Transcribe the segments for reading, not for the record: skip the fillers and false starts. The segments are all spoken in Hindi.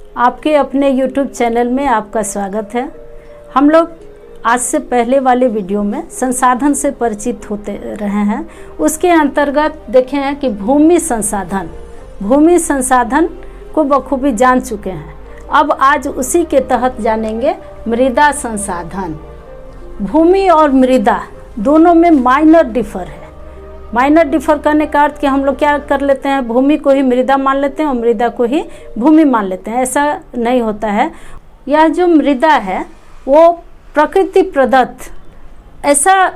आपके अपने YouTube चैनल में आपका स्वागत है। हम लोग आज से पहले वाले वीडियो में संसाधन से परिचित होते रहे हैं। उसके अंतर्गत देखे हैं कि भूमि संसाधन को बखूबी जान चुके हैं। अब आज उसी के तहत जानेंगे मृदा संसाधन। भूमि और मृदा दोनों में माइनर डिफर है। माइनर डिफर करने का अर्थ कि हम लोग क्या कर लेते हैं, भूमि को ही मृदा मान लेते हैं और मृदा को ही भूमि मान लेते हैं। ऐसा नहीं होता है। यह जो मृदा है वो प्रकृति प्रदत्त ऐसा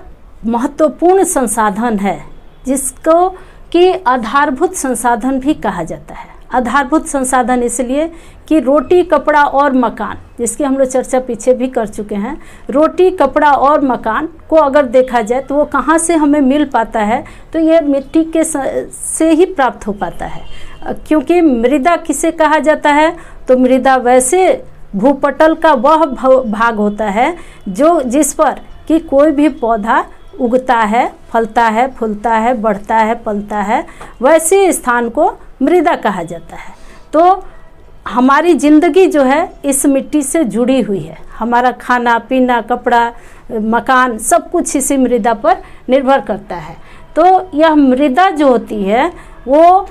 महत्वपूर्ण संसाधन है जिसको कि आधारभूत संसाधन भी कहा जाता है। आधारभूत संसाधन इसलिए कि रोटी, कपड़ा और मकान, जिसकी हम लोग चर्चा पीछे भी कर चुके हैं। रोटी, कपड़ा और मकान को अगर देखा जाए तो वो कहाँ से हमें मिल पाता है, तो ये मिट्टी के से ही प्राप्त हो पाता है। क्योंकि मृदा किसे कहा जाता है, तो मृदा वैसे भूपटल का वह भाग होता है जिस पर कि कोई भी पौधा उगता है, फलता है, फूलता है, बढ़ता है, पलता है, वैसे स्थान को मृदा कहा जाता है। तो हमारी ज़िंदगी जो है इस मिट्टी से जुड़ी हुई है। हमारा खाना पीना, कपड़ा, मकान सब कुछ इसी मृदा पर निर्भर करता है। तो यह मृदा जो होती है वो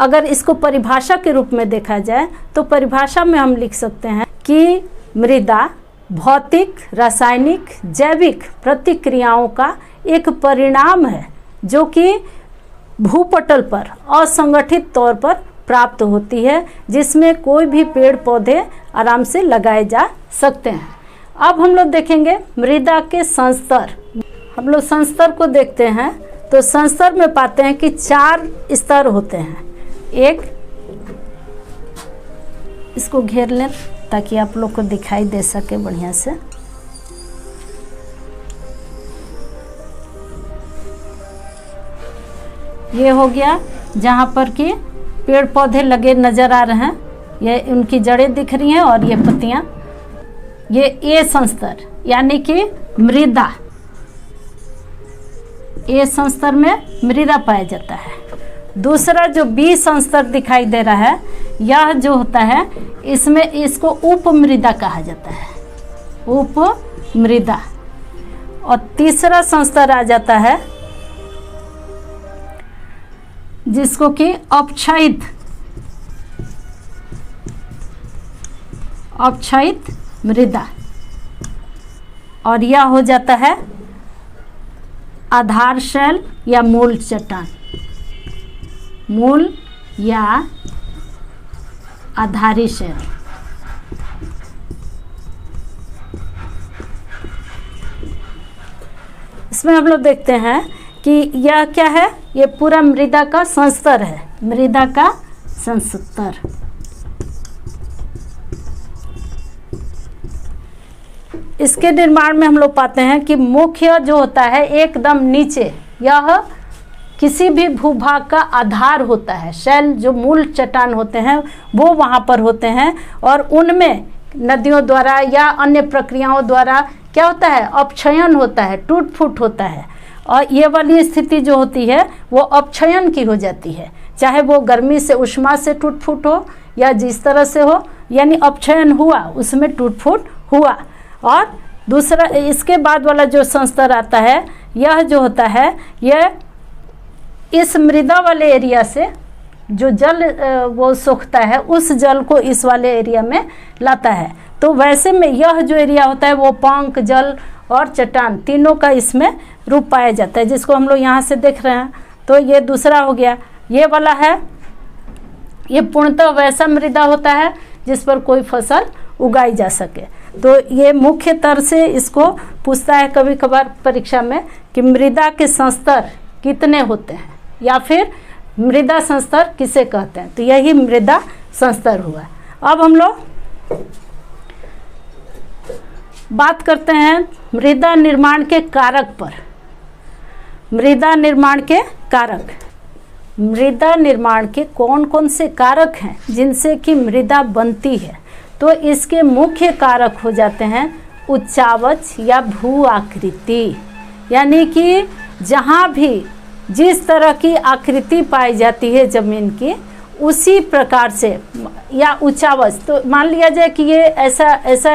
अगर इसको परिभाषा के रूप में देखा जाए तो परिभाषा में हम लिख सकते हैं कि मृदा भौतिक, रासायनिक, जैविक प्रतिक्रियाओं का एक परिणाम है जो कि भूपटल पर असंगठित तौर पर प्राप्त होती है, जिसमें कोई भी पेड़ पौधे आराम से लगाए जा सकते हैं। अब हम लोग देखेंगे मृदा के संस्तर। हम लोग संस्तर को देखते हैं तो संस्तर में पाते हैं कि 4 स्तर होते हैं। एक, इसको घेर लें ताकि आप लोग को दिखाई दे सके बढ़िया से। ये हो गया जहाँ पर कि पेड़ पौधे लगे नज़र आ रहे हैं, ये उनकी जड़ें दिख रही हैं और ये पत्तियाँ। ये ए संस्तर यानी कि मृदा, ए संस्तर में मृदा पाया जाता है। दूसरा जो बी संस्तर दिखाई दे रहा है, यह जो होता है इसमें इसको उप मृदा कहा जाता है, उप मृदा। और तीसरा संस्तर आ जाता है जिसको कि अपक्षयित मृदा, और यह हो जाता है आधार शैल या मूल चट्टान, मूल या आधारी शैल। इसमें हम लोग देखते हैं कि यह क्या है, ये पूरा मृदा का संस्तर है, मृदा का संस्तर। इसके निर्माण में हम लोग पाते हैं कि मुख्य जो होता है एकदम नीचे, यह किसी भी भूभाग का आधार होता है। शैल जो मूल चट्टान होते हैं वो वहाँ पर होते हैं, और उनमें नदियों द्वारा या अन्य प्रक्रियाओं द्वारा क्या होता है, अपक्षयन होता है, टूट फूट होता है। और ये वाली स्थिति जो होती है वो अपक्षयन की हो जाती है, चाहे वो गर्मी से, उष्मा से टूट फूट हो या जिस तरह से हो, यानी अपक्षयन हुआ, उसमें टूट फूट हुआ। और दूसरा इसके बाद वाला जो संस्तर आता है, यह जो होता है यह इस मृदा वाले एरिया से जो जल वो सोखता है उस जल को इस वाले एरिया में लाता है। तो वैसे में यह जो एरिया होता है वो पंख, जल और चट्टान तीनों का इसमें रूप पाया जाता है, जिसको हम लोग यहाँ से देख रहे हैं। तो ये दूसरा हो गया। ये वाला है, ये पूर्णतः वैसा मृदा होता है जिस पर कोई फसल उगाई जा सके। तो ये मुख्य तरह से इसको पूछता है कभी कभार परीक्षा में कि मृदा के संस्तर कितने होते हैं या फिर मृदा संस्तर किसे कहते हैं। तो यही मृदा संस्तर हुआ। अब हम लोग बात करते हैं मृदा निर्माण के कारक पर। मृदा निर्माण के कारक, मृदा निर्माण के कौन कौन से कारक हैं जिनसे कि मृदा बनती है, तो इसके मुख्य कारक हो जाते हैं उच्चावच या भू आकृति, यानी कि जहाँ भी जिस तरह की आकृति पाई जाती है ज़मीन की, उसी प्रकार से या ऊंचावच, तो मान लिया जाए कि ये ऐसा ऐसा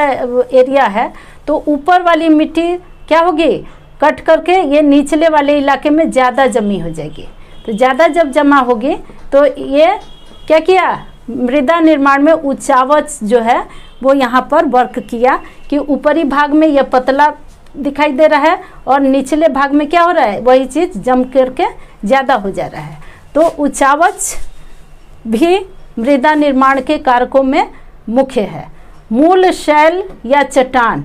एरिया है, तो ऊपर वाली मिट्टी क्या होगी, कट करके ये निचले वाले इलाके में ज़्यादा जमी हो जाएगी। तो ज़्यादा जब जमा होगी तो ये क्या किया, मृदा निर्माण में ऊंचावच जो है वो यहाँ पर वर्क किया कि ऊपरी भाग में यह पतला दिखाई दे रहा है और निचले भाग में क्या हो रहा है, वही चीज़ जम करके ज़्यादा हो जा रहा है। तो ऊंचावच भी मृदा निर्माण के कारकों में मुख्य है। मूल शैल या चट्टान,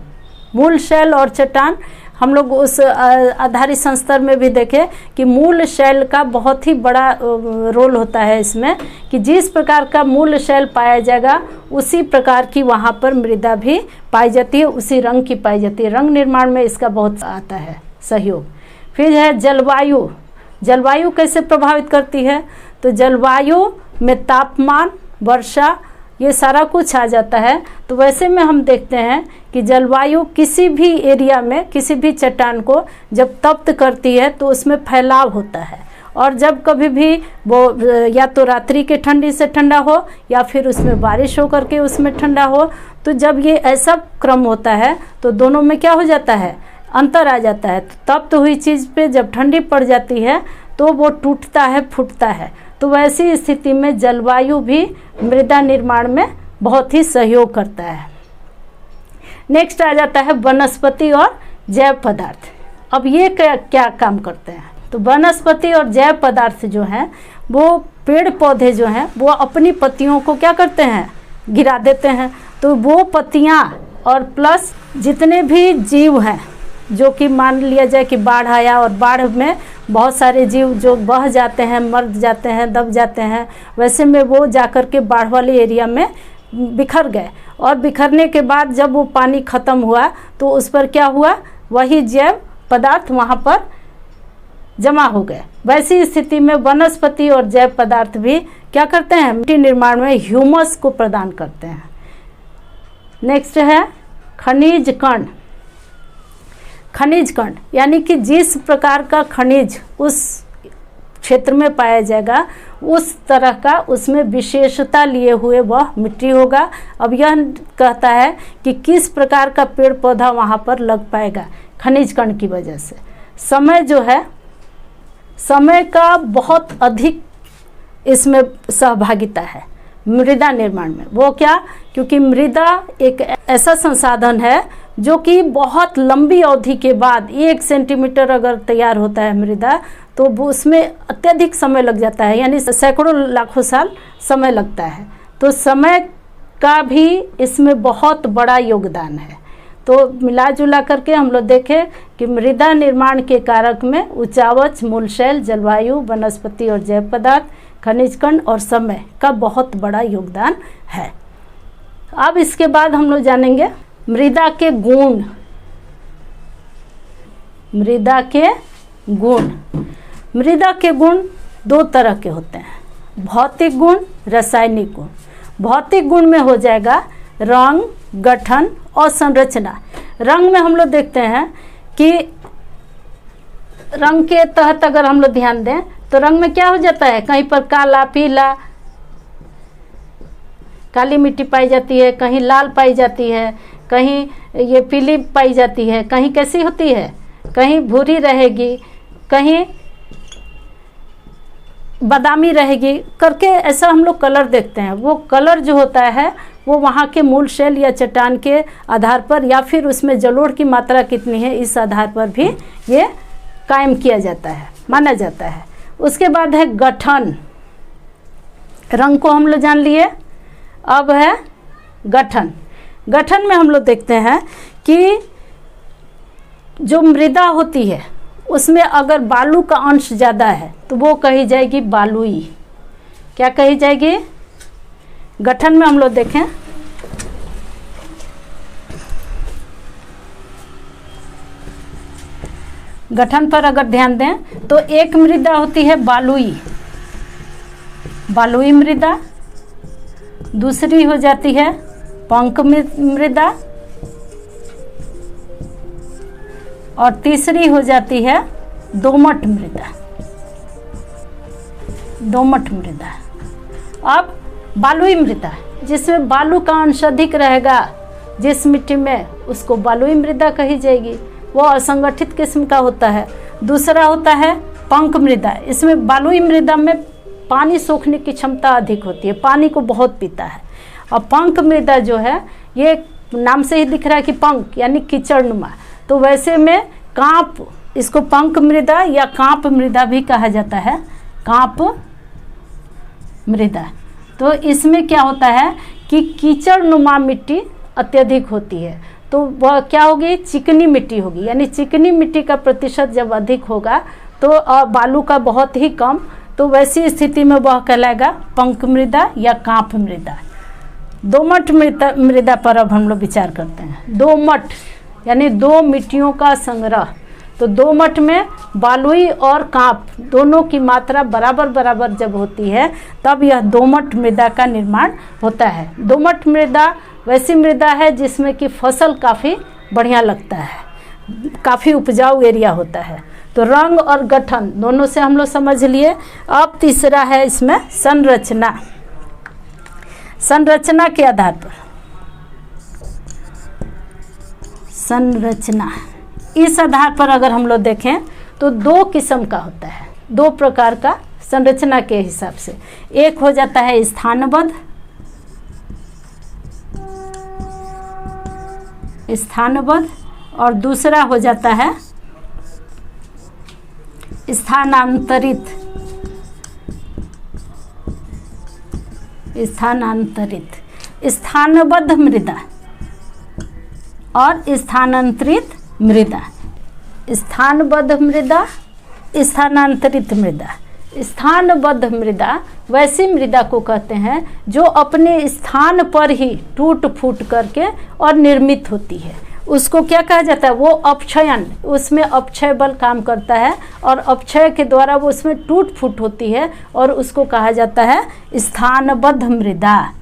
मूल शैल और चट्टान हम लोग उस आधारित संस्तर में भी देखें कि मूल शैल का बहुत ही बड़ा रोल होता है इसमें, कि जिस प्रकार का मूल शैल पाया जाएगा उसी प्रकार की वहाँ पर मृदा भी पाई जाती है, उसी रंग की पाई जाती है। रंग निर्माण में इसका बहुत आता है सहयोग। फिर है जलवायु। जलवायु कैसे प्रभावित करती है, तो जलवायु में तापमान, वर्षा, ये सारा कुछ आ जाता है। तो वैसे में हम देखते हैं कि जलवायु किसी भी एरिया में किसी भी चट्टान को जब तप्त करती है तो उसमें फैलाव होता है, और जब कभी भी वो या तो रात्रि के ठंडी से ठंडा हो या फिर उसमें बारिश हो करके उसमें ठंडा हो, तो जब ये ऐसा क्रम होता है तो दोनों में क्या हो जाता है, अंतर आ जाता है। तो तप्त हुई चीज़ पे जब ठंडी पड़ जाती है तो वो टूटता है, फूटता है। तो वैसी स्थिति में जलवायु भी मृदा निर्माण में बहुत ही सहयोग करता है। नेक्स्ट आ जाता है वनस्पति और जैव पदार्थ। अब ये क्या काम करते हैं, तो वनस्पति और जैव पदार्थ जो हैं वो पेड़ पौधे जो हैं वो अपनी पत्तियों को क्या करते हैं, गिरा देते हैं। तो वो पत्तियां और प्लस जितने भी जीव हैं, जो कि मान लिया जाए कि बाढ़ आया और बाढ़ में बहुत सारे जीव जो बह जाते हैं, मर जाते हैं, दब जाते हैं, वैसे में वो जाकर के बाढ़ वाले एरिया में बिखर गए, और बिखरने के बाद जब वो पानी ख़त्म हुआ तो उस पर क्या हुआ, वही जैव पदार्थ वहाँ पर जमा हो गए। वैसी स्थिति में वनस्पति और जैव पदार्थ भी क्या करते हैं, मिट्टी निर्माण में ह्यूमस को प्रदान करते हैं। नेक्स्ट है खनिज कण। खनिज कण यानी कि जिस प्रकार का खनिज उस क्षेत्र में पाया जाएगा उस तरह का उसमें विशेषता लिए हुए वह मिट्टी होगा। अब यह कहता है कि किस प्रकार का पेड़ पौधा वहाँ पर लग पाएगा, खनिज कण की वजह से। समय जो है, समय का बहुत अधिक इसमें सहभागिता है मृदा निर्माण में। वो क्या, क्योंकि मृदा एक ऐसा संसाधन है जो कि बहुत लंबी अवधि के बाद 1 सेंटीमीटर अगर तैयार होता है मृदा, तो वो उसमें अत्यधिक समय लग जाता है, यानी सैकड़ों लाखों साल समय लगता है। तो समय का भी इसमें बहुत बड़ा योगदान है। तो मिला जुला करके हम लोग देखें कि मृदा निर्माण के कारक में ऊंचावच, मूलशैल, जलवायु, वनस्पति और जैव पदार्थ, खनिज कण और समय का बहुत बड़ा योगदान है। अब इसके बाद हम लोग जानेंगे मृदा के गुण। मृदा के गुण, मृदा के गुण 2 तरह के होते हैं, भौतिक गुण, रासायनिक गुण। भौतिक गुण में हो जाएगा रंग, गठन और संरचना। रंग में हम लोग देखते हैं कि रंग के तहत अगर हम लोग ध्यान दें तो रंग में क्या हो जाता है, कहीं पर काला, पीला, काली मिट्टी पाई जाती है, कहीं लाल पाई जाती है, कहीं ये पीली पाई जाती है, कहीं कैसी होती है, कहीं भूरी रहेगी, कहीं बादामी रहेगी करके, ऐसा हम लोग कलर देखते हैं। वो कलर जो होता है वो वहाँ के मूल शैल या चट्टान के आधार पर या फिर उसमें जलोढ़ की मात्रा कितनी है इस आधार पर भी ये कायम किया जाता है, माना जाता है। उसके बाद है गठन। रंग को हम लोग जान लिए, अब है गठन। गठन में हम लोग देखते हैं कि जो मृदा होती है उसमें अगर बालू का अंश ज़्यादा है तो वो कही जाएगी बालुई। क्या कही जाएगी? गठन में हम लोग देखें गठन पर अगर ध्यान दें तो एक मृदा होती है बालुई, बालुई मृदा। दूसरी हो जाती है पंक मृदा और तीसरी हो जाती है दोमट मृदा। दोमट मृदा। अब बालुई मृदा जिसमें बालू का अंश अधिक रहेगा, जिस मिट्टी में, उसको बालुई मृदा कही जाएगी, वो असंगठित किस्म का होता है। दूसरा होता है पंक मृदा। इसमें बालुई मृदा में पानी सोखने की क्षमता अधिक होती है, पानी को बहुत पीता है। और पंक मृदा जो है, ये नाम से ही दिख रहा है कि पंक यानी कीचड़नुमा, तो वैसे में कांप, इसको पंक मृदा या कांप मृदा भी कहा जाता है, कांप मृदा। तो इसमें क्या होता है कि कीचड़नुमा मिट्टी अत्यधिक होती है, तो वह क्या होगी, चिकनी मिट्टी होगी। यानी चिकनी मिट्टी का प्रतिशत जब अधिक होगा तो बालू का बहुत ही कम, तो वैसी स्थिति में वह कहलाएगा पंक मृदा या कांप मृदा। दोमट मृदा पर अब हम लोग विचार करते हैं। दोमट यानी दो मिट्टियों का संग्रह। तो दोमट में बालुई और कांप दोनों की मात्रा बराबर बराबर जब होती है तब यह दोमट मृदा का निर्माण होता है। दोमट मृदा वैसी मृदा है जिसमें कि फसल काफ़ी बढ़िया लगता है, काफ़ी उपजाऊ एरिया होता है। तो रंग और गठन दोनों से हम लोग समझ लिए। अब तीसरा है इसमें संरचना। संरचना के आधार पर, संरचना, इस आधार पर अगर हम लोग देखें तो दो किस्म का होता है, दो प्रकार का संरचना के हिसाब से। एक हो जाता है स्थानबद्ध, स्थानबद्ध, और दूसरा हो जाता है स्थानांतरित, स्थानांतरित। स्थानबद्ध मृदा और स्थानांतरित मृदा। स्थानबद्ध मृदा, स्थानांतरित मृदा। स्थानबद्ध मृदा वैसी मृदा को कहते हैं जो अपने स्थान पर ही टूट फूट करके और निर्मित होती है। उसको क्या कहा जाता है, वो अपक्षयन, उसमें अपक्षय बल काम करता है और अपक्षय के द्वारा वो उसमें टूट फूट होती है और उसको कहा जाता है स्थानबद्ध मृदा।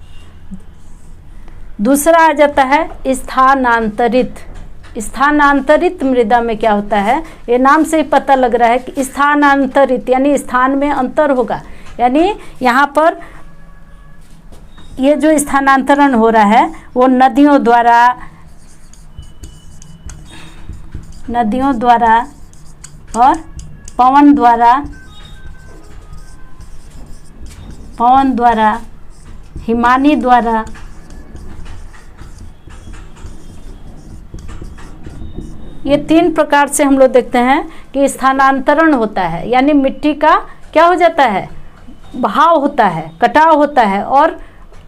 दूसरा आ जाता है स्थानांतरित। स्थानांतरित मृदा में क्या होता है, ये नाम से ही पता लग रहा है कि स्थानांतरित यानी स्थान में अंतर होगा। यानी यहाँ पर ये जो स्थानांतरण हो रहा है वो नदियों द्वारा और पवन द्वारा, हिमानी द्वारा, ये तीन प्रकार से हम लोग देखते हैं कि स्थानांतरण होता है। यानी मिट्टी का क्या हो जाता है, बहाव होता है, कटाव होता है और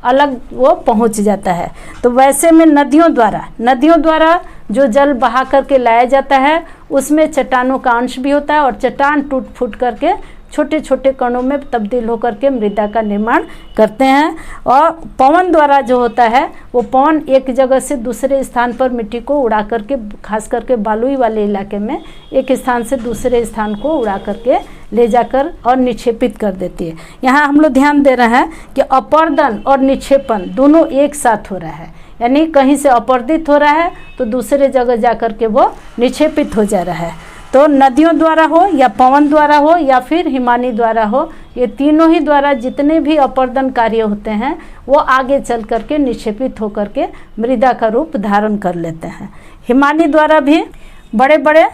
अलग वो पहुंच जाता है। तो वैसे में नदियों द्वारा जो जल बहा करके लाया जाता है उसमें चट्टानों का अंश भी होता है और चट्टान टूट फूट करके छोटे छोटे कणों में तब्दील होकर के मृदा का निर्माण करते हैं। और पवन द्वारा जो होता है वो पवन एक जगह से दूसरे स्थान पर मिट्टी को उड़ा करके, खास करके बालुई वाले इलाके में एक स्थान से दूसरे स्थान को उड़ा करके ले जाकर और निक्षेपित कर देती है। यहाँ हम लोग ध्यान दे रहे हैं कि अपर्दन और निक्षेपण दोनों एक साथ हो रहा है। यानी कहीं से अपर्दित हो रहा है तो दूसरे जगह जा कर के वो निक्षेपित हो जा रहा है। तो नदियों द्वारा हो या पवन द्वारा हो या फिर हिमानी द्वारा हो, ये तीनों ही द्वारा जितने भी अपर्दन कार्य होते हैं वो आगे चल करके निक्षेपित होकर के मृदा का रूप धारण कर लेते हैं। हिमानी द्वारा भी बड़े बड़े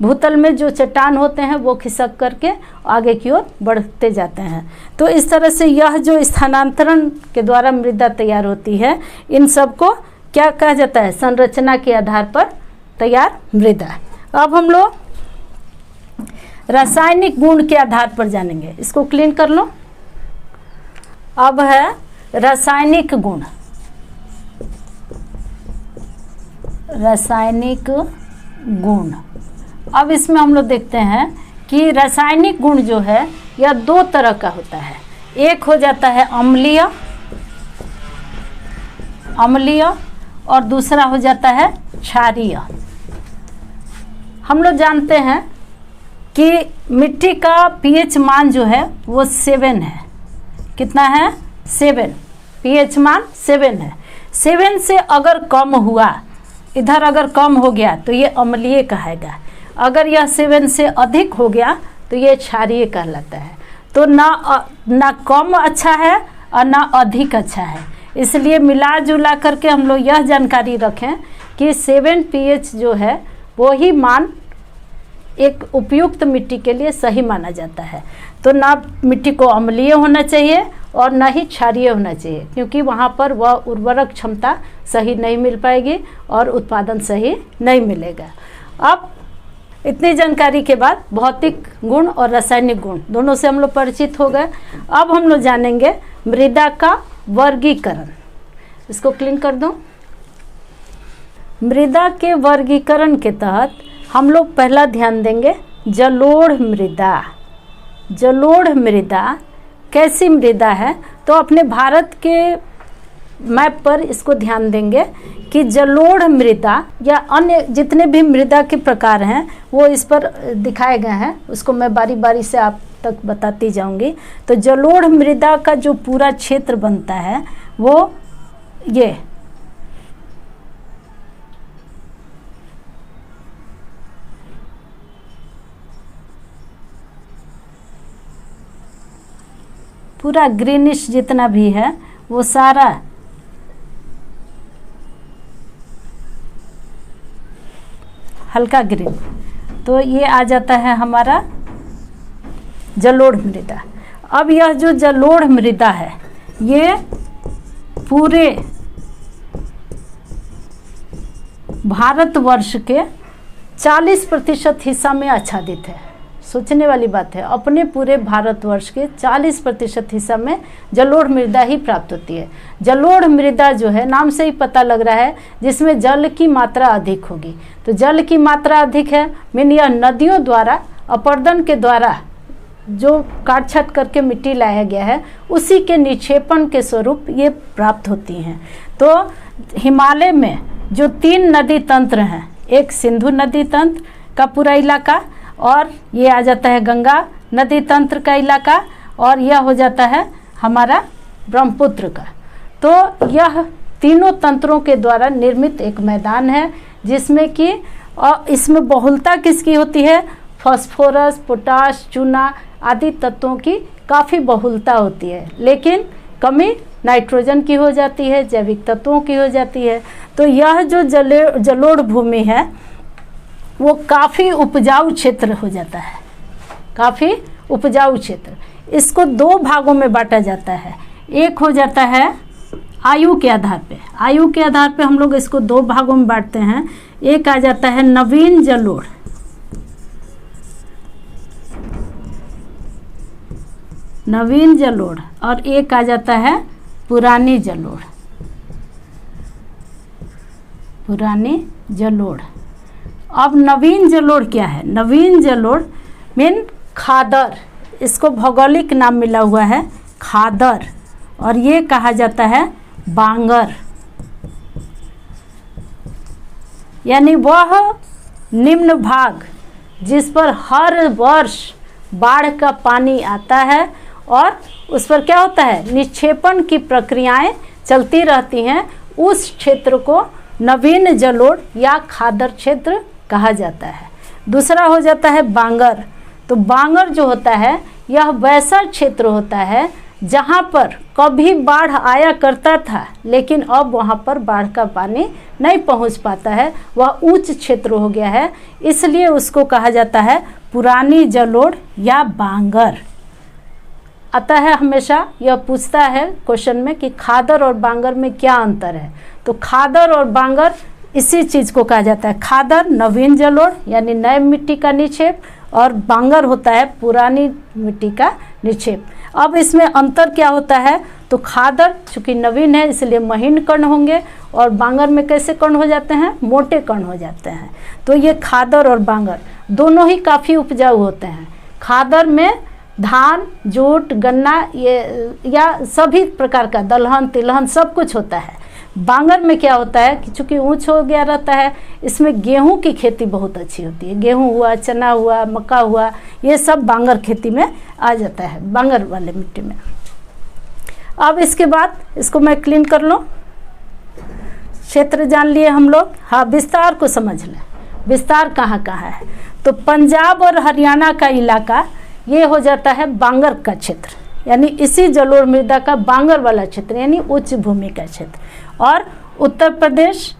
भूतल में जो चट्टान होते हैं वो खिसक करके आगे की ओर बढ़ते जाते हैं। तो इस तरह से यह जो स्थानांतरण के द्वारा मृदा तैयार होती है, इन सब को क्या कहा जाता है, संरचना के आधार पर तैयार मृदा। अब हम लोग रासायनिक गुण के आधार पर जानेंगे। इसको क्लीन कर लो। अब है रासायनिक गुण। रासायनिक गुण, अब इसमें हम लोग देखते हैं कि रासायनिक गुण जो है यह दो तरह का होता है। एक हो जाता है अम्लीय और दूसरा हो जाता है क्षारीय। हम लोग जानते हैं कि मिट्टी का पीएच मान जो है वो 7 है। कितना है, 7। पीएच मान 7 है। 7 से अगर कम हुआ, इधर अगर कम हो गया तो ये अम्लीय कहेगा। अगर यह 7 से अधिक हो गया तो ये क्षारीय कहलाता है। तो ना कम अच्छा है और ना अधिक अच्छा है। इसलिए मिला जुला करके हम लोग यह जानकारी रखें कि 7 pH जो है वो ही मान एक उपयुक्त मिट्टी के लिए सही माना जाता है। तो ना मिट्टी को अम्लीय होना चाहिए और ना ही क्षारीय होना चाहिए, क्योंकि वहाँ पर वह उर्वरक क्षमता सही नहीं मिल पाएगी और उत्पादन सही नहीं मिलेगा। अब इतनी जानकारी के बाद भौतिक गुण और रासायनिक गुण दोनों से हम लोग परिचित हो गए। अब हम लोग जानेंगे मृदा का वर्गीकरण। इसको क्लीन कर दो। मृदा के वर्गीकरण के तहत हम लोग पहला ध्यान देंगे जलोढ़ मृदा। जलोढ़ मृदा कैसी मृदा है, तो अपने भारत के मैप पर इसको ध्यान देंगे कि जलोढ़ मृदा या अन्य जितने भी मृदा के प्रकार हैं वो इस पर दिखाए गए हैं, उसको मैं बारी बारी से आप तक बताती जाऊंगी। तो जलोढ़ मृदा का जो पूरा क्षेत्र बनता है वो ये पूरा ग्रीनिश जितना भी है वो सारा हल्का ग्रीन, तो ये आ जाता है हमारा जलोढ़ मृदा। अब यह जो जलोढ़ मृदा है ये पूरे भारतवर्ष के 40% हिस्सा में आच्छादित है। सोचने वाली बात है, अपने पूरे भारतवर्ष के 40% हिस्सा में जलोढ़ मृदा ही प्राप्त होती है। जलोढ़ मृदा जो है नाम से ही पता लग रहा है जिसमें जल की मात्रा अधिक होगी। तो जल की मात्रा अधिक है मीन यह नदियों द्वारा अपर्दन के द्वारा जो काट छाट करके मिट्टी लाया गया है उसी के निक्षेपण के स्वरूप ये प्राप्त होती हैं। तो हिमालय में जो 3 नदी तंत्र हैं, एक सिंधु नदी तंत्र का पूरा इलाका, और ये आ जाता है गंगा नदी तंत्र का इलाका, और यह हो जाता है हमारा ब्रह्मपुत्र का। तो यह तीनों तंत्रों के द्वारा निर्मित एक मैदान है जिसमें कि इसमें बहुलता किसकी होती है, फास्फोरस, पोटाश, चूना आदि तत्वों की काफ़ी बहुलता होती है, लेकिन कमी नाइट्रोजन की हो जाती है, जैविक तत्वों की हो जाती है। तो यह जो जलोढ़ भूमि है वो काफ़ी उपजाऊ क्षेत्र हो जाता है, काफ़ी उपजाऊ क्षेत्र। इसको 2 भागों में बांटा जाता है। एक हो जाता है आयु के आधार पे, आयु के आधार पे हम लोग इसको 2 भागों में बांटते हैं। एक आ जाता है नवीन जलोढ़, नवीन जलोढ़, और एक आ जाता है पुरानी जलोढ़, पुरानी जलोढ़। अब नवीन जलोढ़ क्या है, नवीन जलोढ़ मीन खादर, इसको भौगोलिक नाम मिला हुआ है खादर, और ये कहा जाता है बांगर। यानी वह निम्न भाग जिस पर हर वर्ष बाढ़ का पानी आता है और उस पर क्या होता है, निक्षेपण की प्रक्रियाएं चलती रहती हैं, उस क्षेत्र को नवीन जलोढ़ या खादर क्षेत्र कहा जाता है। दूसरा हो जाता है बांगर। तो बांगर जो होता है यह वैसा क्षेत्र होता है जहाँ पर कभी बाढ़ आया करता था लेकिन अब वहाँ पर बाढ़ का पानी नहीं पहुँच पाता है, वह उच्च क्षेत्र हो गया है, इसलिए उसको कहा जाता है पुरानी जलोढ़ या बांगर। आता है हमेशा यह पूछता है क्वेश्चन में कि खादर और बांगर में क्या अंतर है। तो खादर और बांगर इसी चीज़ को कहा जाता है। खादर नवीन जलोढ़ यानी नए मिट्टी का निक्षेप, और बांगर होता है पुरानी मिट्टी का निक्षेप। अब इसमें अंतर क्या होता है, तो खादर चूँकि नवीन है इसलिए महीन कण होंगे, और बांगर में कैसे कण हो जाते हैं, मोटे कण हो जाते हैं। तो ये खादर और बांगर दोनों ही काफ़ी उपजाऊ होते हैं। खादर में धान, जूट, गन्ना ये या सभी प्रकार का दलहन तिलहन सब कुछ होता है। बांगर में क्या होता है कि चूँकि ऊंच हो गया रहता है, इसमें गेहूं की खेती बहुत अच्छी होती है। गेहूं हुआ, चना हुआ, मक्का हुआ, ये सब बांगर खेती में आ जाता है, बांगर वाले मिट्टी में। अब इसके बाद इसको मैं क्लीन कर लूँ। क्षेत्र जान लिए हम लोग। हाँ, विस्तार को समझ लें, विस्तार कहाँ कहाँ है। तो पंजाब और हरियाणा का इलाका ये हो जाता है बांगर का क्षेत्र, यानी इसी जलोढ़ मृदा का बांगर वाला क्षेत्र यानी उच्च भूमि का क्षेत्र। और उत्तर प्रदेश,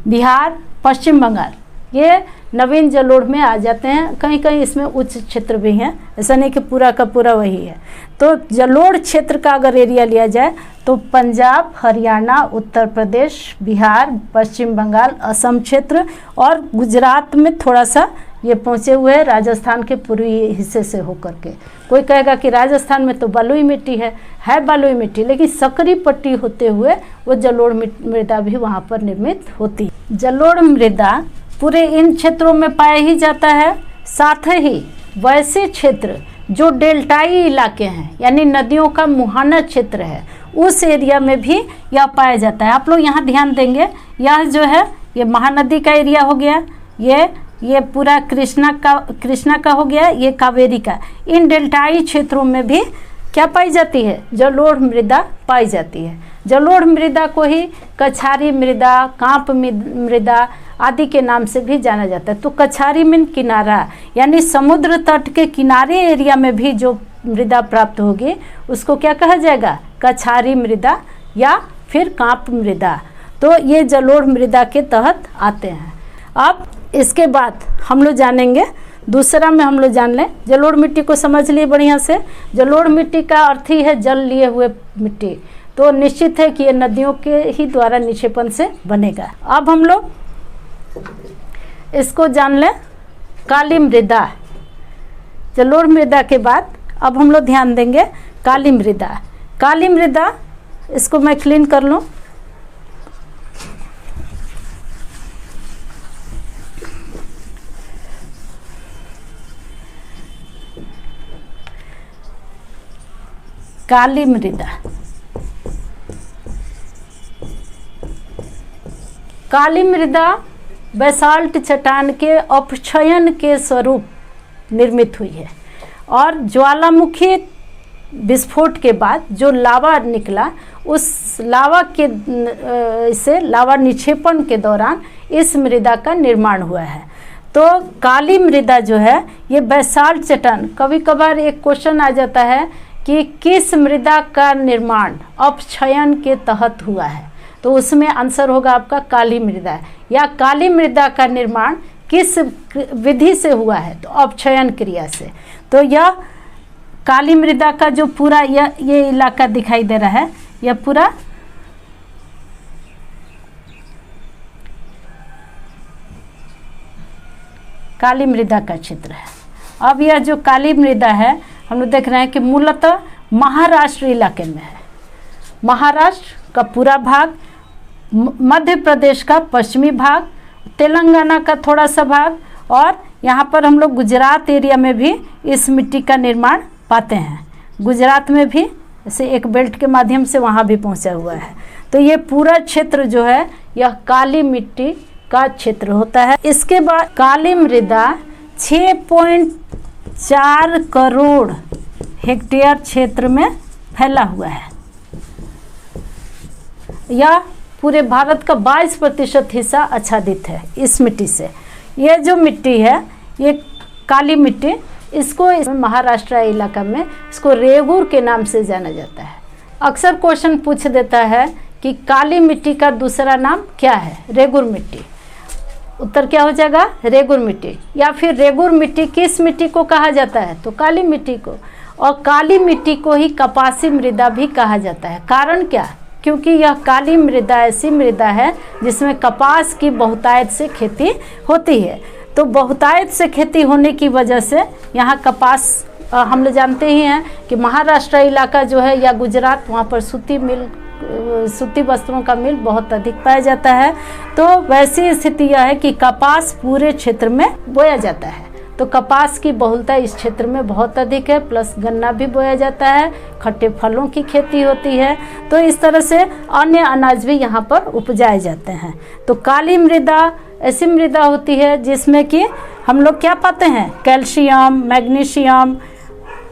बिहार, पश्चिम बंगाल ये नवीन जलोढ़ में आ जाते हैं। कहीं कहीं इसमें उच्च क्षेत्र भी हैं, ऐसा नहीं कि पूरा का पूरा वही है। तो जलोढ़ क्षेत्र का अगर एरिया लिया जाए तो पंजाब, हरियाणा, उत्तर प्रदेश, बिहार, पश्चिम बंगाल, असम क्षेत्र और गुजरात में थोड़ा सा ये पहुँचे हुए हैं, राजस्थान के पूर्वी हिस्से से होकर के। कोई कहेगा कि राजस्थान में तो बलुई मिट्टी है बलुई मिट्टी, लेकिन सकरी पट्टी होते हुए वो जलोढ़ मृदा भी वहाँ पर निर्मित होती है। जलोढ़ मृदा पूरे इन क्षेत्रों में पाया ही जाता है। साथ ही वैसे क्षेत्र जो डेल्टाई इलाके हैं यानी नदियों का मुहाना क्षेत्र है, उस एरिया में भी यह पाया जाता है। आप लोग यहाँ ध्यान देंगे, यह जो है ये महानदी का एरिया हो गया, ये पूरा कृष्णा का हो गया, ये कावेरी का। इन डेल्टाई क्षेत्रों में भी क्या पाई जाती है? जलोढ़ मृदा पाई जाती है। जलोढ़ मृदा को ही कछारी मृदा, कांप मृदा आदि के नाम से भी जाना जाता है। तो कछारी मीन किनारा, यानी समुद्र तट के किनारे एरिया में भी जो मृदा प्राप्त होगी उसको क्या कहा जाएगा? कछारी मृदा या फिर कांप मृदा। तो ये जलोढ़ मृदा के तहत आते हैं। अब इसके बाद हम लोग जानेंगे दूसरा में हम लोग जान लें, जलोढ़ मिट्टी को समझ लिए बढ़िया से। जलोढ़ मिट्टी का अर्थ ही है जल लिए हुए मिट्टी, तो निश्चित है कि ये नदियों के ही द्वारा निक्षेपण से बनेगा। अब हम लोग इसको जान लें, काली मृदा। जलोढ़ मृदा के बाद अब हम लोग ध्यान देंगे काली मृदा। काली मृदा, इसको मैं क्लीन कर लूँ। काली मृदा, काली मृदा बेसाल्ट चट्टान के अपक्षयन के स्वरूप निर्मित हुई है और ज्वालामुखी विस्फोट के बाद जो लावा निकला, उस लावा के से लावा निक्षेपण के दौरान इस मृदा का निर्माण हुआ है। तो काली मृदा जो है ये बेसाल्ट चट्टान, कभी कभार एक क्वेश्चन आ जाता है कि किस मृदा का निर्माण अपक्षयन के तहत हुआ है, तो उसमें आंसर होगा आपका काली मृदा। या काली मृदा का निर्माण किस विधि से हुआ है, तो अपक्षयन क्रिया से। तो यह काली मृदा का जो पूरा ये इलाका दिखाई दे रहा है, यह पूरा काली मृदा का क्षेत्र है। अब यह जो काली मृदा है हम लोग देख रहे हैं कि मूलतः महाराष्ट्र इलाके में है। महाराष्ट्र का पूरा भाग, मध्य प्रदेश का पश्चिमी भाग, तेलंगाना का थोड़ा सा भाग और यहाँ पर हम लोग गुजरात एरिया में भी इस मिट्टी का निर्माण पाते हैं। गुजरात में भी ऐसे एक बेल्ट के माध्यम से वहाँ भी पहुँचा हुआ है। तो ये पूरा क्षेत्र जो है यह काली मिट्टी का क्षेत्र होता है। इसके बाद काली मृदा 6.4 करोड़ हेक्टेयर क्षेत्र में फैला हुआ है। यह पूरे भारत का 22% हिस्सा आच्छादित है इस मिट्टी से। ये जो मिट्टी है ये काली मिट्टी, इसको महाराष्ट्र इलाका में इसको रेगूर के नाम से जाना जाता है। अक्सर क्वेश्चन पूछ देता है कि काली मिट्टी का दूसरा नाम क्या है? रेगूर मिट्टी। उत्तर क्या हो जाएगा? रेगूर मिट्टी। या फिर रेगूर मिट्टी किस मिट्टी को कहा जाता है? तो काली मिट्टी को। और काली मिट्टी को ही कपासी मृदा भी कहा जाता है। कारण क्या? क्योंकि यह काली मृदा ऐसी मृदा है जिसमें कपास की बहुतायत से खेती होती है। तो बहुतायत से खेती होने की वजह से यहाँ कपास, हम लोग जानते ही हैं कि महाराष्ट्र इलाका जो है या गुजरात, वहाँ पर सूती वस्त्रों का मिल बहुत अधिक पाया जाता है। तो वैसी स्थिति यह है कि कपास पूरे क्षेत्र में बोया जाता है। तो कपास की बहुलता इस क्षेत्र में बहुत अधिक है, प्लस गन्ना भी बोया जाता है, खट्टे फलों की खेती होती है। तो इस तरह से अन्य अनाज भी यहाँ पर उपजाए जाते हैं। तो काली मृदा ऐसी मृदा होती है जिसमें कि हम लोग क्या पाते हैं? कैल्शियम, मैग्नीशियम,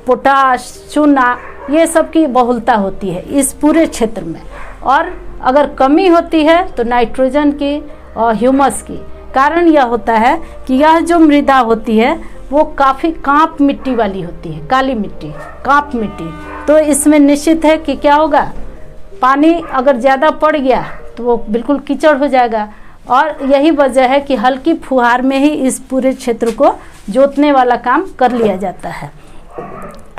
पोटाश, चूना, ये सब की बहुलता होती है इस पूरे क्षेत्र में। और अगर कमी होती है तो नाइट्रोजन की और ह्यूमस की। कारण यह होता है कि यह जो मृदा होती है वो काफ़ी कांप मिट्टी वाली होती है, काली मिट्टी, कांप मिट्टी। तो इसमें निश्चित है कि क्या होगा, पानी अगर ज़्यादा पड़ गया तो वो बिल्कुल कीचड़ हो जाएगा। और यही वजह है कि हल्की फुहार में ही इस पूरे क्षेत्र को जोतने वाला काम कर लिया जाता है।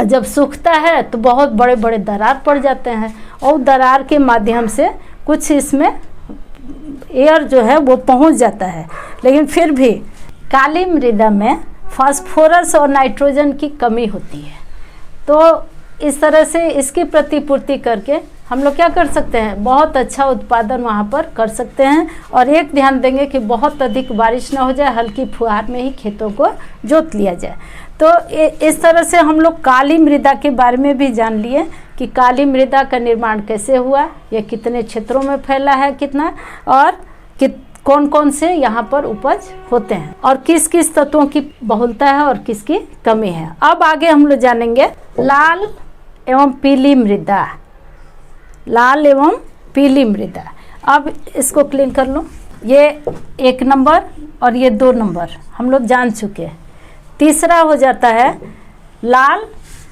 जब सूखता है तो बहुत बड़े बड़े दरार पड़ जाते हैं और दरार के माध्यम से कुछ इसमें एयर जो है वो पहुंच जाता है। लेकिन फिर भी काली मृदा में फास्फोरस और नाइट्रोजन की कमी होती है। तो इस तरह से इसकी प्रतिपूर्ति करके हम लोग क्या कर सकते हैं, बहुत अच्छा उत्पादन वहाँ पर कर सकते हैं। और एक ध्यान देंगे कि बहुत अधिक बारिश ना हो जाए, हल्की फुहार में ही खेतों को जोत लिया जाए। तो इस तरह से हम लोग काली मृदा के बारे में भी जान लिए कि काली मृदा का निर्माण कैसे हुआ, यह कितने क्षेत्रों में फैला है, कितना, और कौन कौन से यहाँ पर उपज होते हैं और किस किस तत्वों की बहुलता है और किसकी कमी है। अब आगे हम लोग जानेंगे लाल एवं पीली मृदा, लाल एवं पीली मृदा। अब इसको क्लीन कर लो। ये 1 नंबर और ये 2 नंबर हम लोग जान चुके हैं। तीसरा हो जाता है लाल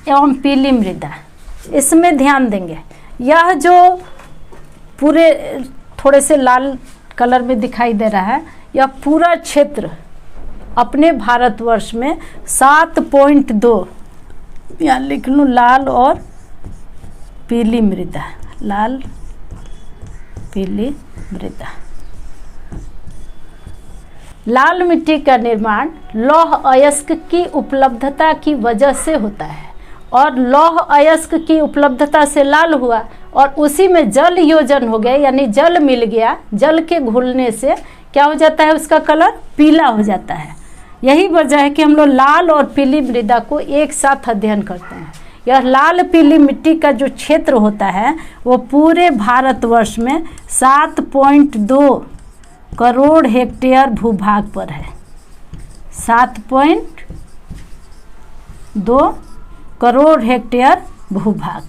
एवं पीली मृदा। इसमें ध्यान देंगे, यह जो पूरे थोड़े से लाल कलर में दिखाई दे रहा है, यह पूरा क्षेत्र अपने भारतवर्ष में 7.2, यहाँ लिख लूँ, लाल और पीली मृदा, लाल पीली मृदा। लाल मिट्टी का निर्माण लौह अयस्क की उपलब्धता की वजह से होता है और लौह अयस्क की उपलब्धता से लाल हुआ और उसी में जल योजन हो गया, यानी जल मिल गया। जल के घुलने से क्या हो जाता है, उसका कलर पीला हो जाता है। यही वजह है कि हम लोग लाल और पीली मृदा को एक साथ अध्ययन करते हैं। यह लाल पीली मिट्टी का जो क्षेत्र होता है वो पूरे भारतवर्ष में 7.2 करोड़ हेक्टेयर भूभाग पर है। 7.2 करोड़ हेक्टेयर भूभाग।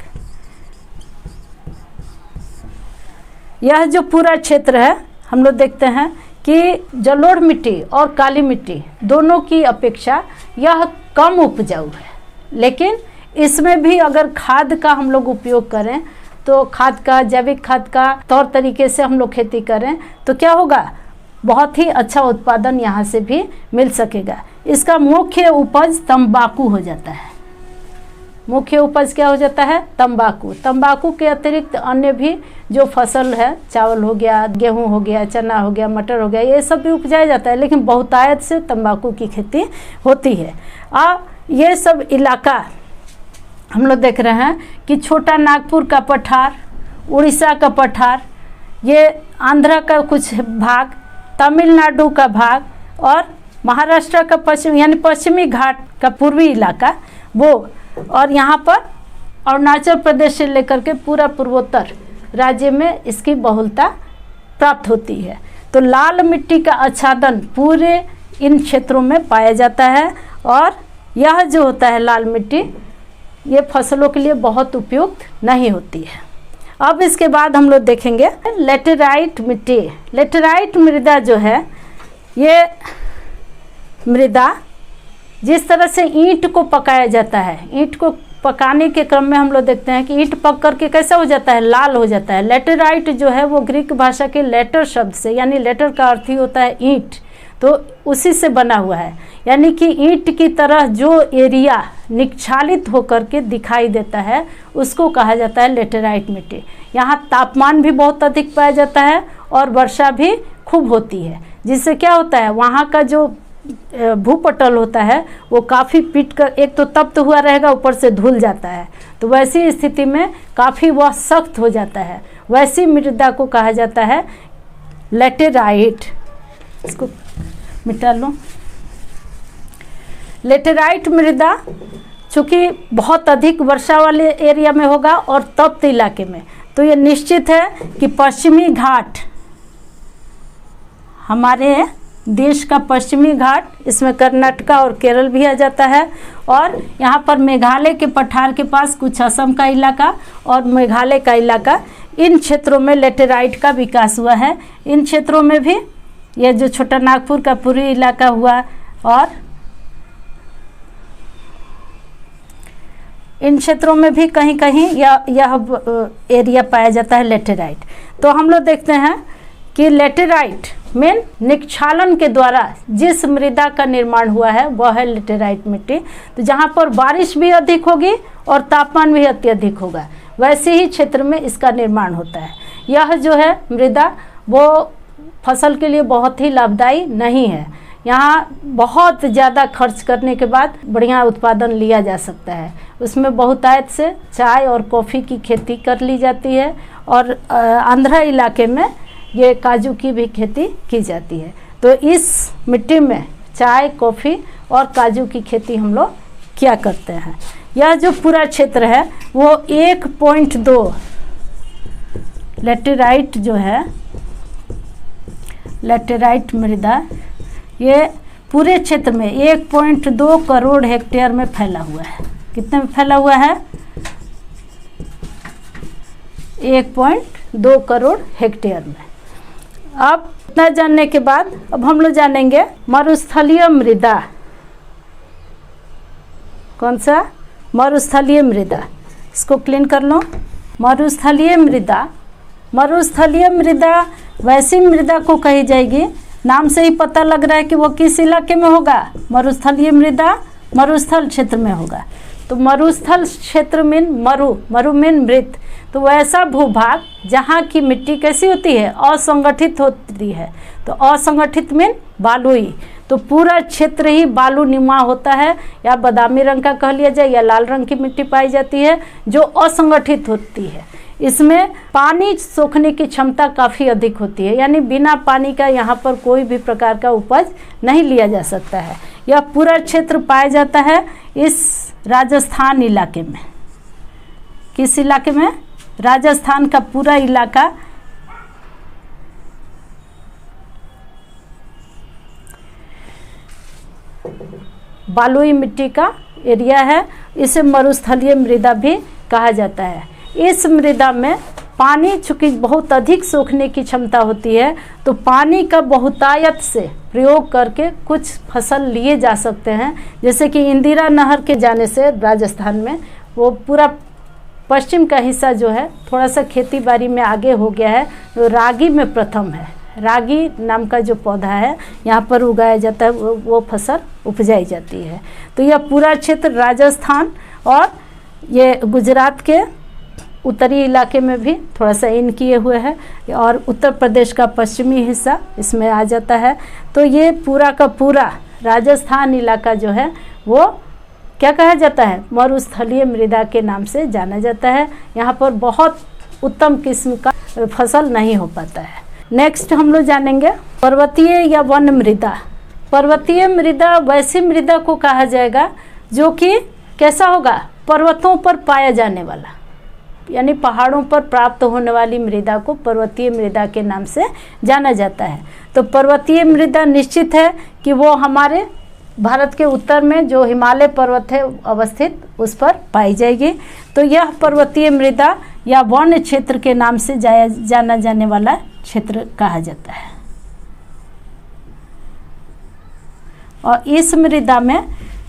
यह जो पूरा क्षेत्र है, हम लोग देखते हैं कि जलोढ़ मिट्टी और काली मिट्टी दोनों की अपेक्षा यह कम उपजाऊ है। लेकिन इसमें भी अगर खाद का हम लोग उपयोग करें, तो खाद का, जैविक खाद का तौर तरीके से हम लोग खेती करें तो क्या होगा, बहुत ही अच्छा उत्पादन यहाँ से भी मिल सकेगा। इसका मुख्य उपज तंबाकू हो जाता है। मुख्य उपज क्या हो जाता है, तंबाकू। तंबाकू के अतिरिक्त अन्य भी जो फसल है, चावल हो गया, गेहूं हो गया, चना हो गया, मटर हो गया, ये सब भी उपजाया जाता है। लेकिन बहुतायत से तंबाकू की खेती होती है। ये सब इलाका हम लोग देख रहे हैं कि छोटा नागपुर का पठार, उड़ीसा का पठार, ये आंध्रा का कुछ भाग, तमिलनाडु का भाग और महाराष्ट्र का पश्चिम यानी पश्चिमी घाट का पूर्वी इलाका वो, और यहाँ पर अरुणाचल प्रदेश से लेकर के पूरा पूर्वोत्तर राज्य में इसकी बहुलता प्राप्त होती है। तो लाल मिट्टी का आच्छादन पूरे इन क्षेत्रों में पाया जाता है और यह जो होता है लाल मिट्टी, ये फसलों के लिए बहुत उपयुक्त नहीं होती है। अब इसके बाद हम लोग देखेंगे लेटेराइट मिट्टी। लेटेराइट मृदा जो है, ये मृदा जिस तरह से ईंट को पकाया जाता है, ईंट को पकाने के क्रम में हम लोग देखते हैं कि ईंट पक करके कैसा हो जाता है, लाल हो जाता है। लेटेराइट जो है वो ग्रीक भाषा के लेटर शब्द से, यानी लेटर का अर्थ ही होता है ईंट, तो उसी से बना हुआ है। यानी कि ईंट की तरह जो एरिया निक्षालित होकर के दिखाई देता है उसको कहा जाता है लेटेराइट मिट्टी। यहाँ तापमान भी बहुत अधिक पाया जाता है और वर्षा भी खूब होती है, जिससे क्या होता है, वहाँ का जो भूपटल होता है वो काफ़ी पीट कर, एक तो तप्त हुआ रहेगा, ऊपर से धुल जाता है, तो वैसी स्थिति में काफ़ी वह सख्त हो जाता है। वैसी मृदा को कहा जाता है लेटेराइट। इसको मिटा लो। लेटेराइट मृदा चूँकि बहुत अधिक वर्षा वाले एरिया में होगा और तप्त इलाके में, तो ये निश्चित है कि पश्चिमी घाट, हमारे देश का पश्चिमी घाट, इसमें कर्नाटका और केरल भी आ जाता है, और यहाँ पर मेघालय के पठार के पास कुछ असम का इलाका और मेघालय का इलाका, इन क्षेत्रों में लेटेराइट का विकास हुआ है। इन क्षेत्रों में भी ये जो छोटा नागपुर का पूर्वी इलाका हुआ और इन क्षेत्रों में भी कहीं कहीं यह एरिया पाया जाता है लेटेराइट। तो हम लोग देखते हैं कि लेटेराइट में निक्षालन के द्वारा जिस मृदा का निर्माण हुआ है वह है लेटेराइट मिट्टी। तो जहाँ पर बारिश भी अधिक होगी और तापमान भी अत्यधिक होगा, वैसे ही क्षेत्र में इसका निर्माण होता है। यह जो है मृदा वो फसल के लिए बहुत ही लाभदायी नहीं है। यहाँ बहुत ज़्यादा खर्च करने के बाद बढ़िया उत्पादन लिया जा सकता है। उसमें बहुतायत से चाय और कॉफ़ी की खेती कर ली जाती है और आंध्रा इलाके में ये काजू की भी खेती की जाती है। तो इस मिट्टी में चाय, कॉफ़ी और काजू की खेती हम लोग क्या करते हैं। यह जो पूरा क्षेत्र है वो 1.2 लेटेराइट जो है, लेटेराइट मृदा ये पूरे क्षेत्र में 1.2 करोड़ हेक्टेयर में फैला हुआ है। कितने में फैला हुआ है? 1.2 करोड़ हेक्टेयर में। अब इतना जानने के बाद अब हम लोग जानेंगे मरुस्थलीय मृदा। कौन सा? मरुस्थलीय मृदा। इसको क्लीन कर लो। मरुस्थलीय मृदा, मरुस्थलीय मृदा वैसी मृदा को कही जाएगी, नाम से ही पता लग रहा है कि वो किस इलाके में होगा। मरुस्थलीय मृदा मरुस्थल क्षेत्र में होगा। तो मरुस्थल क्षेत्र में मरु में मृत, तो वैसा भूभाग जहाँ की मिट्टी कैसी होती है? असंगठित होती है। तो असंगठित में बालुई, तो पूरा क्षेत्र ही बालू नुमा होता है, या बादामी रंग का कह लिया जाए या लाल रंग की मिट्टी पाई जाती है जो असंगठित होती है। इसमें पानी सोखने की क्षमता काफ़ी अधिक होती है, यानी बिना पानी का यहाँ पर कोई भी प्रकार का उपज नहीं लिया जा सकता है। यह पूरा क्षेत्र पाया जाता है इस राजस्थान इलाके में। किस इलाके में? राजस्थान का पूरा इलाका बालुई मिट्टी का एरिया है। इसे मरुस्थलीय मृदा भी कहा जाता है। इस मृदा में पानी चूँकि बहुत अधिक सोखने की क्षमता होती है, तो पानी का बहुतायत से प्रयोग करके कुछ फसल लिए जा सकते हैं। जैसे कि इंदिरा नहर के जाने से राजस्थान में वो पूरा पश्चिम का हिस्सा जो है थोड़ा सा खेती बाड़ी में आगे हो गया है। तो रागी में प्रथम है, रागी नाम का जो पौधा है यहाँ पर उगाया जाता है, वो फसल उपजाई जाती है। तो यह पूरा क्षेत्र राजस्थान और ये गुजरात के उत्तरी इलाके में भी थोड़ा सा इन किए हुए है, और उत्तर प्रदेश का पश्चिमी हिस्सा इसमें आ जाता है। तो ये पूरा का पूरा राजस्थान इलाका जो है वो क्या कहा जाता है? मरुस्थलीय मृदा के नाम से जाना जाता है। यहाँ पर बहुत उत्तम किस्म का फसल नहीं हो पाता है। नेक्स्ट हम लोग जानेंगे पर्वतीय या वन मृदा। पर्वतीय मृदा वैसी मृदा को कहा जाएगा जो कि कैसा होगा? पर्वतों पर पाया जाने वाला, यानी पहाड़ों पर प्राप्त होने वाली मृदा को पर्वतीय मृदा के नाम से जाना जाता है। तो पर्वतीय मृदा निश्चित है कि वो हमारे भारत के उत्तर में जो हिमालय पर्वत है अवस्थित, उस पर पाई जाएगी। तो यह पर्वतीय मृदा या वन क्षेत्र के नाम से जाना जाने वाला क्षेत्र कहा जाता है। और इस मृदा में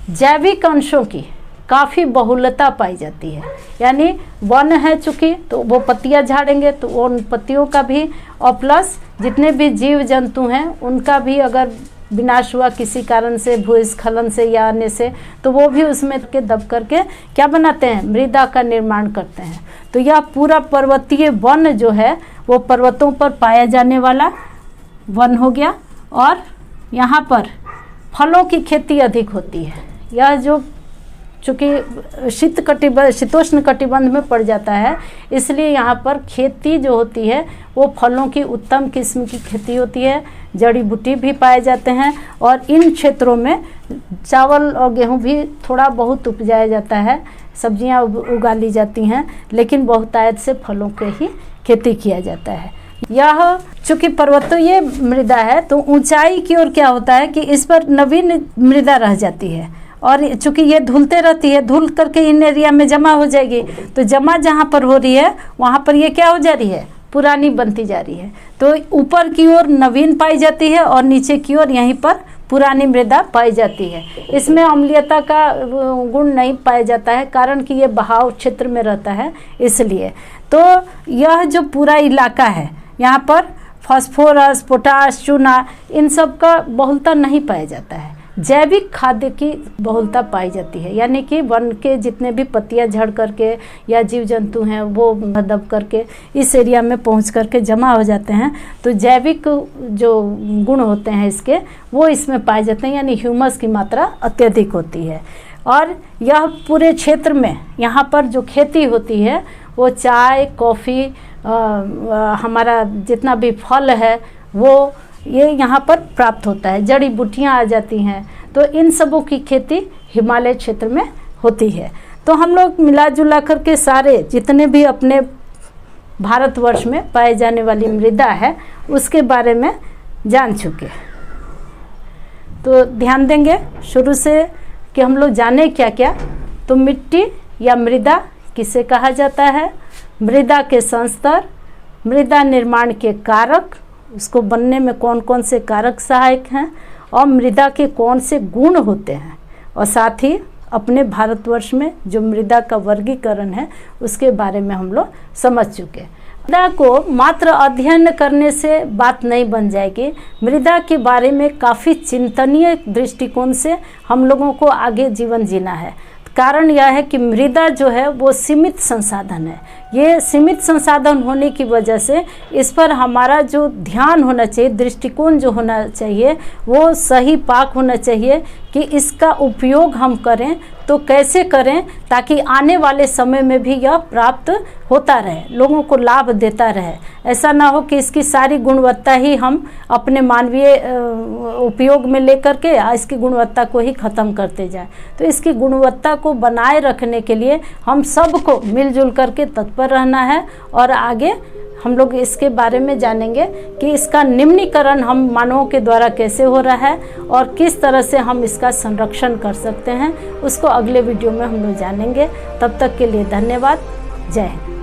जैविक अंशों की काफ़ी बहुलता पाई जाती है, यानी वन है चूँकि तो वो पत्तियाँ झाड़ेंगे तो उन पत्तियों का भी, और प्लस जितने भी जीव जंतु हैं उनका भी अगर विनाश हुआ किसी कारण से, भूस्खलन से या अन्य से, तो वो भी उसमें के दब करके क्या बनाते हैं? मृदा का निर्माण करते हैं। तो यह पूरा पर्वतीय वन जो है वो पर्वतों पर पाया जाने वाला वन हो गया। और यहाँ पर फलों की खेती अधिक होती है। यह जो चूँकि शीतोष्ण कटिबंध में पड़ जाता है, इसलिए यहाँ पर खेती जो होती है वो फलों की उत्तम किस्म की खेती होती है। जड़ी बूटी भी पाए जाते हैं, और इन क्षेत्रों में चावल और गेहूँ भी थोड़ा बहुत उपजाया जाता है, सब्जियाँ उगा ली जाती हैं, लेकिन बहुतायत से फलों के ही खेती किया जाता है। यह चूँकि पर्वतीय मृदा है तो ऊंचाई की ओर क्या होता है कि इस पर नवीन मृदा रह जाती है, और चूँकि ये धुलते रहती है, धुल करके इन एरिया में जमा हो जाएगी। तो जमा जहाँ पर हो रही है वहाँ पर ये क्या हो जा रही है? पुरानी बनती जा रही है। तो ऊपर की ओर नवीन पाई जाती है और नीचे की ओर यहीं पर पुरानी मृदा पाई जाती है। इसमें अम्लीयता का गुण नहीं पाया जाता है, कारण कि ये बहाव क्षेत्र में रहता है इसलिए। तो यह जो पूरा इलाका है, यहाँ पर फास्फोरस, पोटाश, चूना, इन सब का बहुलता नहीं पाया जाता है। जैविक खाद्य की बहुलता पाई जाती है, यानी कि वन के जितने भी पत्तियां झड़ करके या जीव जंतु हैं वो दब करके इस एरिया में पहुंच करके जमा हो जाते हैं, तो जैविक जो गुण होते हैं इसके वो इसमें पाए जाते हैं, यानी ह्यूमस की मात्रा अत्यधिक होती है। और यह पूरे क्षेत्र में यहाँ पर जो खेती होती है वो चाय, कॉफ़ी, हमारा जितना भी फल है वो ये यहाँ पर प्राप्त होता है। जड़ी बूटियाँ आ जाती हैं, तो इन सबों की खेती हिमालय क्षेत्र में होती है। तो हम लोग मिला जुला करके सारे जितने भी अपने भारतवर्ष में पाए जाने वाली मृदा है उसके बारे में जान चुके। तो ध्यान देंगे शुरू से कि हम लोग जाने क्या क्या। तो मिट्टी या मृदा किसे कहा जाता है, मृदा के संस्तर, मृदा निर्माण के कारक, उसको बनने में कौन कौन से कारक सहायक हैं, और मृदा के कौन से गुण होते हैं, और साथ ही अपने भारतवर्ष में जो मृदा का वर्गीकरण है उसके बारे में हम लोग समझ चुके। मृदा को मात्र अध्ययन करने से बात नहीं बन जाएगी, मृदा के बारे में काफ़ी चिंतनीय दृष्टिकोण से हम लोगों को आगे जीवन जीना है। कारण यह है कि मृदा जो है वो सीमित संसाधन है। ये सीमित संसाधन होने की वजह से इस पर हमारा जो ध्यान होना चाहिए, दृष्टिकोण जो होना चाहिए वो सही पाक होना चाहिए कि इसका उपयोग हम करें तो कैसे करें ताकि आने वाले समय में भी यह प्राप्त होता रहे, लोगों को लाभ देता रहे। ऐसा ना हो कि इसकी सारी गुणवत्ता ही हम अपने मानवीय उपयोग में लेकर के इसकी गुणवत्ता को ही ख़त्म करते जाएं। तो इसकी गुणवत्ता को बनाए रखने के लिए हम सबको मिलजुल करके तत्पर रहना है, और आगे हम लोग इसके बारे में जानेंगे कि इसका निम्नीकरण हम मानवों के द्वारा कैसे हो रहा है और किस तरह से हम इसका संरक्षण कर सकते हैं, उसको अगले वीडियो में हम लोग जानेंगे। तब तक के लिए धन्यवाद। जय हिंद।